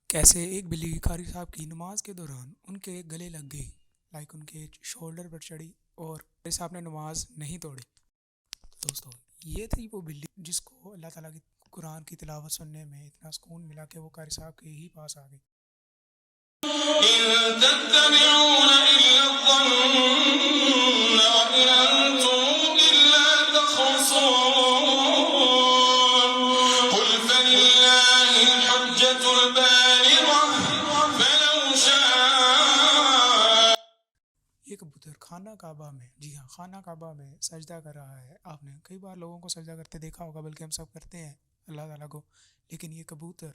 कैसे एक बिल्ली कारी साहब की नमाज के दौरान उनके गले लग गई। उनके शोल्डर पर चढ़ी और कारी साहब ने नमाज नहीं तोड़ी। दोस्तों, ये थी वो बिल्ली जिसको अल्लाह ताला की कुरान की तिलावत सुनने में इतना सुकून मिला कि वो कारी साहब के ही पास आ गई। इन तत्तबिऊन इल्ला ज़न्न व इन अंतुम इल्ला तख़रुसून कुल फलिल्लाहिल हुज्जतुल बालिग़ह फलौ शाअ। ये कबूतर खाना काबा में, जी हाँ, खाना काबा में सजदा कर रहा है। आपने कई बार लोगों को सजदा करते देखा होगा, बल्कि हम सब करते हैं अल्लाह ताला को। लेकिन ये कबूतर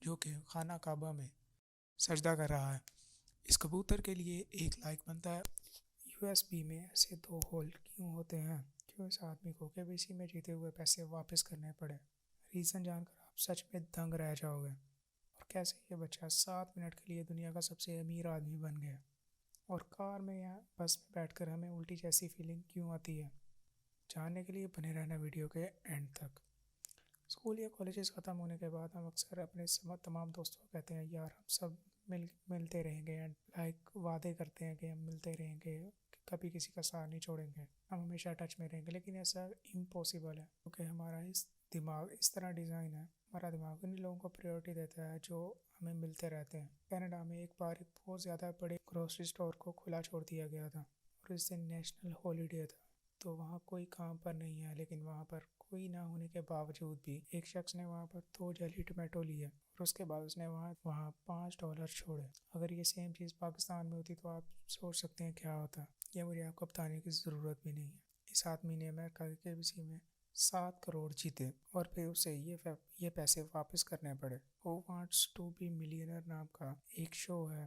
जो कि खाना काबा में सजदा कर रहा है, इस कबूतर के लिए एक लाइक बनता है। यूएसबी में ऐसे दो होल क्यों होते हैं? क्यों इस आदमी को केबीसी में जीते हुए पैसे वापस करने पड़े? रीज़न जानकर आप सच में दंग रह जाओगे। और कैसे ये बच्चा 7 मिनट के लिए दुनिया का सबसे अमीर आदमी बन गया। और कार में या बस में बैठकर हमें उल्टी जैसी फीलिंग क्यों आती है? जानने के लिए बने रहना वीडियो के एंड तक। स्कूल या कॉलेजेस ख़त्म होने के बाद हम अक्सर अपने तमाम दोस्तों को कहते हैं, यार हम सब मिलते रहेंगे, एंड वादे करते हैं कि हम मिलते रहेंगे, कभी किसी का साथ नहीं छोड़ेंगे, हम हमेशा टच में रहेंगे। लेकिन ऐसा इम्पॉसिबल है, क्योंकि हमारा इस दिमाग इस तरह डिज़ाइन है। हमारा दिमाग उन लोगों को प्रायोरिटी देता है जो हमें मिलते रहते हैं। कनाडा में एक बार एक बहुत ज़्यादा बड़े ग्रोसरी स्टोर को खुला छोड़ दिया गया था और इस दिन नेशनल हॉलीडे था। तो वहाँ कोई काम पर नहीं है, लेकिन वहाँ पर कोई ना होने के बावजूद भी एक शख्स ने वहाँ पर 2 जेली टमाटो लिए और उसके बाद उसने वहाँ $5 छोड़े। अगर ये सेम चीज़ पाकिस्तान में होती तो आप सोच सकते हैं क्या होता। ये मुझे आपको बताने की ज़रूरत भी नहीं है। इस आदमी ने अमेरिका के केबीसी में 7 करोड़ जीते और फिर उसे ये पैसे वापस करने पड़े। Who wants to be millionaire नाम का एक शो है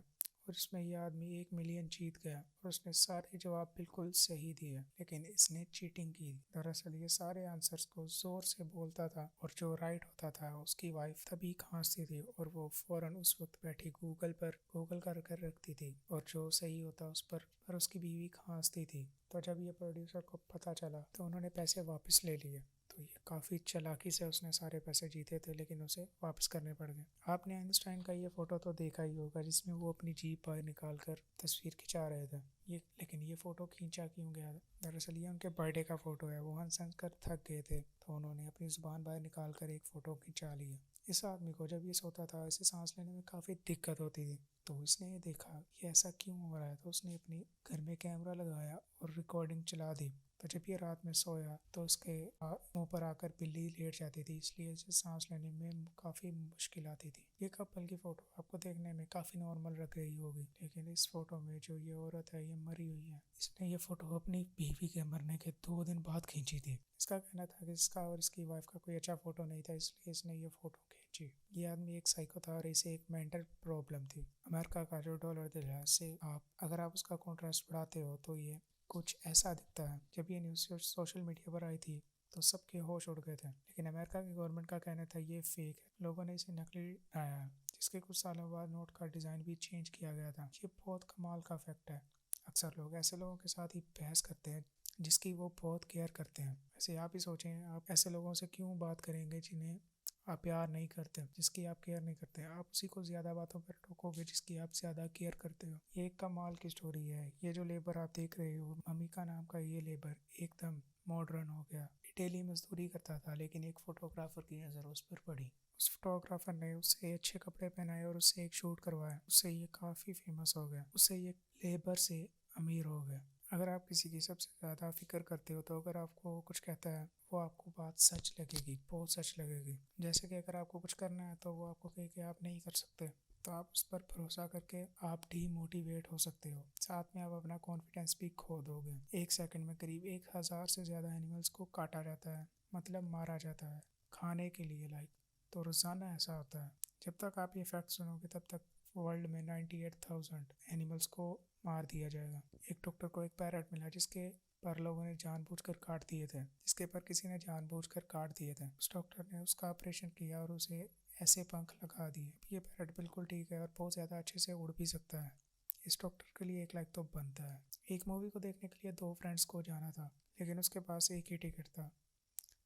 और इसमें यह आदमी 1 मिलियन जीत गया और उसने सारे जवाब बिल्कुल सही दिए, लेकिन इसने चीटिंग की। दरअसल ये सारे आंसर्स को जोर से बोलता था और जो राइट होता था उसकी वाइफ तभी खांसती थी और वो फौरन उस वक्त बैठी गूगल कर रखती थी, और जो सही होता उस पर उसकी बीवी खांसती थी। तो जब ये प्रोड्यूसर को पता चला तो उन्होंने पैसे वापस ले लिए। तो ये काफ़ी चालाकी से उसने सारे पैसे जीते थे, लेकिन उसे वापस करने पड़ गए। आपने आइंस्टाइन का ये फ़ोटो तो देखा ही होगा, जिसमें वो अपनी जीप बाहर निकाल कर तस्वीर खिंचा रहे थे। लेकिन ये फ़ोटो खींचा क्यों गया था? दरअसल ये उनके बर्थडे का फ़ोटो है। वो हंस हंस कर थक गए थे तो उन्होंने अपनी ज़ुबान बाहर निकाल कर एक फ़ोटो खिंचा लिया। इस आदमी को जब ये सोता था, इसे सांस लेने में काफ़ी दिक्कत होती थी। तो इसने ये देखा कि ऐसा क्यों हो रहा है, तो उसने अपने घर में कैमरा लगाया और रिकॉर्डिंग चला दी। तो जब ये रात में सोया तो उसके मुंह पर आकर बिल्ली लेट जाती थी, इसलिए इसे सांस लेने में काफ़ी मुश्किल आती थी। ये कपल की फ़ोटो आपको देखने में काफ़ी नॉर्मल लग रही होगी, लेकिन इस फ़ोटो में जो ये औरत है ये मरी हुई है। इसने ये फ़ोटो अपनी बीवी के मरने के 2 दिन बाद खींची थी। इसका कहना था कि इसका और इसकी वाइफ का कोई अच्छा फ़ोटो नहीं था, इसलिए इसने ये फ़ोटो खींची। ये आदमी एक साइको था और इसे एक मेंटल प्रॉब्लम थी। अमेरिका का जो डॉलर के लिहाज से अगर आप उसका कॉन्ट्रास्ट बढ़ाते हो तो ये कुछ ऐसा दिखता है। जब ये न्यूज़ सोशल मीडिया पर आई थी तो सबके होश उड़ गए थे, लेकिन अमेरिका की गवर्नमेंट का कहना था ये फेक है। लोगों ने इसे नकली बनाया है, जिसके कुछ सालों बाद नोट का डिज़ाइन भी चेंज किया गया था। ये बहुत कमाल का फैक्ट है। अक्सर लोग ऐसे लोगों के साथ ही बहस करते हैं जिसकी वो बहुत केयर करते हैं। वैसे आप ही सोचें, आप ऐसे लोगों से क्यों बात करेंगे जिन्हें आप प्यार नहीं करते, जिसकी आप केयर नहीं करते? आप उसी को ज़्यादा बातों पर टोकोगे जिसकी आप ज़्यादा केयर करते हो। ये एक कमाल की स्टोरी है। ये जो लेबर आप देख रहे हो, ममिका नाम का ये लेबर एकदम मॉडर्न हो गया। डेली मजदूरी करता था, लेकिन एक फोटोग्राफर की नज़र उस पर पड़ी। उस फोटोग्राफर ने उससे अच्छे कपड़े पहनाए और उससे एक शूट करवाया। उससे ये काफ़ी फेमस हो गया। उससे ये लेबर से अमीर हो गया। अगर आप किसी की सबसे ज़्यादा फिक्र करते हो तो अगर आपको कुछ कहता है वो आपको बात सच लगेगी, बहुत सच लगेगी। जैसे कि अगर आपको कुछ करना है तो वो आपको कहे कि आप नहीं कर सकते, तो आप उस पर भरोसा करके आप डीमोटिवेट हो सकते हो। साथ में आप अपना कॉन्फिडेंस भी खो दोगे। 1 सेकंड में करीब 1000 से ज़्यादा एनिमल्स को काटा जाता है, मतलब मारा जाता है खाने के लिए। तो रोज़ाना ऐसा होता है। जब तक आप ये फैक्ट सुनोगे तब तक वर्ल्ड में 98,000 एनिमल्स को मार दिया जाएगा। एक डॉक्टर को एक पैरट मिला जिसके पर लोगों ने जानबूझकर काट दिए थे, जिसके पर किसी ने जानबूझकर काट दिए थे। उस डॉक्टर ने उसका ऑपरेशन किया और उसे ऐसे पंख लगा दिए। ये पैरट बिल्कुल ठीक है और बहुत ज़्यादा अच्छे से उड़ भी सकता है। इस डॉक्टर के लिए एक लाइक तो बनता है। एक मूवी को देखने के लिए 2 फ्रेंड्स को जाना था, लेकिन उसके पास एक ही टिकट था।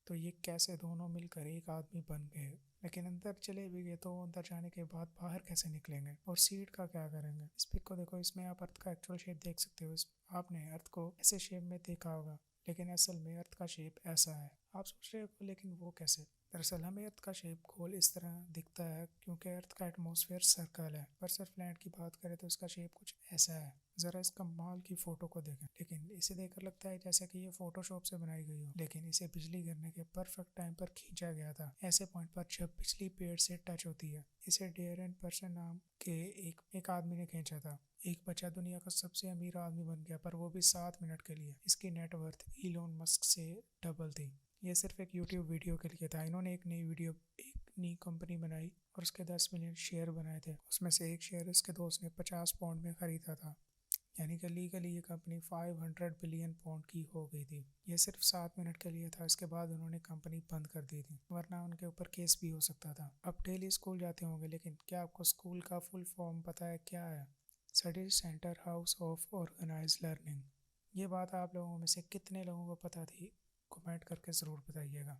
तो ये कैसे दोनों मिलकर एक आदमी बन गए? लेकिन अंदर चले भी गए तो अंदर जाने के बाद बाहर कैसे निकलेंगे और सीट का क्या करेंगे। इस पिक को देखो, इसमें आप अर्थ का एक्चुअल शेप देख सकते हो। आपने अर्थ को ऐसे शेप में देखा होगा, लेकिन असल में अर्थ का शेप ऐसा है। आप सोच रहे हो लेकिन वो कैसे। दरअसल हमें अर्थ का शेप गोल इस तरह दिखता है क्योंकि अर्थ का एटमॉस्फेयर सर्कल है, पर सिर्फ लैंड की बात करें तो इसका शेप कुछ ऐसा है। जरा इस कमाल की फोटो को देखें, लेकिन इसे देखकर लगता है जैसे कि ये फोटोशॉप से बनाई गई हो, लेकिन इसे बिजली गिरने के परफेक्ट टाइम पर खींचा गया था, ऐसे पॉइंट पर जब बिजली पेड़ से टच होती है। इसे डेरेन पर्सन नाम के एक आदमी ने खींचा था। एक बच्चा दुनिया का सबसे अमीर आदमी बन गया, पर वो भी 7 मिनट के लिए। इसकी नेटवर्थ इलोन मस्क से डबल थी। ये सिर्फ एक यूट्यूब वीडियो के लिए था। इन्होंने एक नई कंपनी बनाई और उसके 10 मिलियन शेयर बनाए थे। उसमें से एक शेयर उसके दोस्त ने 50 पाउंड में खरीदा था, यानी कि लीगली ये कंपनी 500 बिलियन पाउंड की हो गई थी। ये सिर्फ 7 मिनट के लिए था। इसके बाद उन्होंने कंपनी बंद कर दी थी, वरना उनके ऊपर केस भी हो सकता था। अब डेली स्कूल जाते होंगे, लेकिन क्या आपको स्कूल का फुल फॉर्म पता है क्या है? Study centre house of organise learning. ये बात आप लोगों में से कितने लोगों को पता थी? कमेंट करके ज़रूर बताइएगा,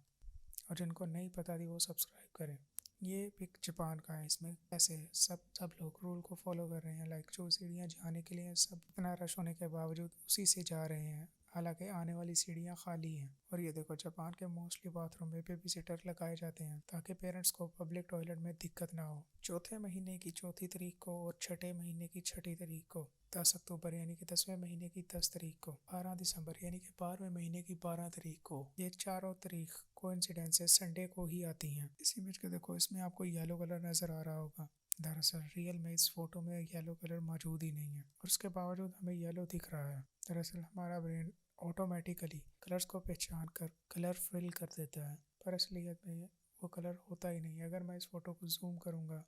और जिनको नहीं पता थी वो सब्सक्राइब करें। ये पिक जापान का है। इसमें कैसे सब लोग रूल को फॉलो कर रहे हैं। लाइक जो सीढ़ियाँ जाने के लिए सब इतना रश होने के बावजूद उसी से जा रहे हैं, हालांकि आने वाली सीढ़ियाँ खाली हैं। और ये देखो, जापान के मोस्टली बाथरूम में बेबी सिटर लगाए जाते हैं ताकि पेरेंट्स को पब्लिक टॉयलेट में दिक्कत ना हो। चौथे महीने की 4 तारीख को और छठे महीने की 6 तारीख को, 10 अक्टूबर यानी कि 10वें महीने की 10 तारीख को, 12 दिसंबर यानी कि 12वें महीने की 12 तारीख को, ये चारों तारीख कोइंसिडेंसेस संडे को ही आती हैं। इस इमेज को देखो, इसमें आपको येलो कलर नज़र आ रहा होगा। दरअसल रियल में इस फोटो में येलो कलर मौजूद ही नहीं है, और उसके बावजूद हमें येलो दिख रहा है। दरअसल हमारा ब्रेन ऑटोमेटिकली कलर्स को पहचान कर कलर फिल कर देता है, पर असलियत में वो कलर होता ही नहीं है। अगर मैं इस फोटो को जूम करूँगा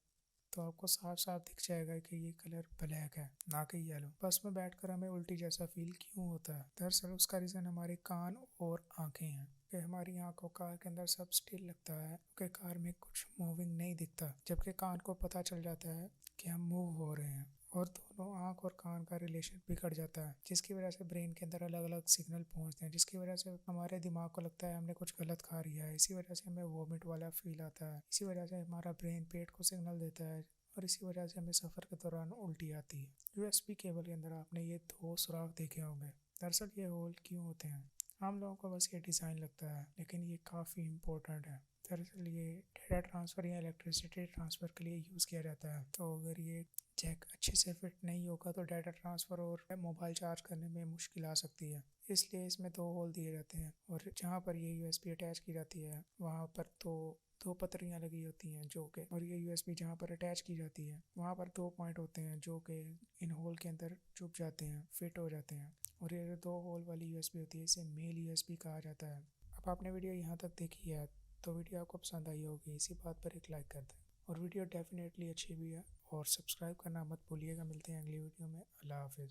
तो आपको साफ साफ दिख जाएगा कि ये कलर ब्लैक है, ना कि येलो। बस में बैठकर हमें उल्टी जैसा फील क्यों होता है? दरअसल उसका रीज़न हमारे कान और आंखें हैं कि हमारी आंखों कार के अंदर सब स्टिल लगता है कि कार में कुछ मूविंग नहीं दिखता, जबकि कान को पता चल जाता है कि हम मूव हो रहे हैं, और दोनों आंख और कान का रिलेशन बिगड़ जाता है, जिसकी वजह से ब्रेन के अंदर अलग अलग सिग्नल पहुंचते हैं, जिसकी वजह से हमारे दिमाग को लगता है हमने कुछ गलत खा लिया है। इसी वजह से हमें वॉमिट वाला फील आता है। इसी वजह से हमारा ब्रेन पेट को सिग्नल देता है, और इसी वजह से हमें सफ़र के दौरान उल्टी आती है। यूएसबी केबल के अंदर आपने ये 2 सुराख देखे होंगे। दरअसल ये होल क्यों होते हैं? हम लोगों को बस ये डिज़ाइन लगता है, लेकिन ये काफ़ी इम्पोर्टेंट है। दरअसल ये डेटा ट्रांसफ़र या इलेक्ट्रिसिटी ट्रांसफ़र के लिए यूज़ किया जाता है। तो अगर ये जैक अच्छे से फिट नहीं होगा तो डाटा ट्रांसफ़र और मोबाइल चार्ज करने में मुश्किल आ सकती है। इसलिए इसमें 2 होल दिए जाते हैं, और जहाँ पर ये यूएसबी अटैच की जाती है वहाँ पर दो पतरियाँ लगी होती हैं जो कि, और ये यूएसबी जहाँ पर अटैच की जाती है वहाँ पर 2 पॉइंट होते हैं जो कि इन होल के अंदर चुप जाते हैं, फिट हो जाते हैं। और ये 2 होल वाली यूएसबी होती है, इसे मेल यूएसबी कहा जाता है। अब आपने वीडियो यहाँ तक देखी है तो वीडियो आपको पसंद आई होगी। इसी बात पर एक लाइक कर दें, और वीडियो डेफिनेटली अच्छी भी है, और सब्सक्राइब करना मत भूलिएगा। मिलते हैं अगली वीडियो में। अल्लाह हाफिज़।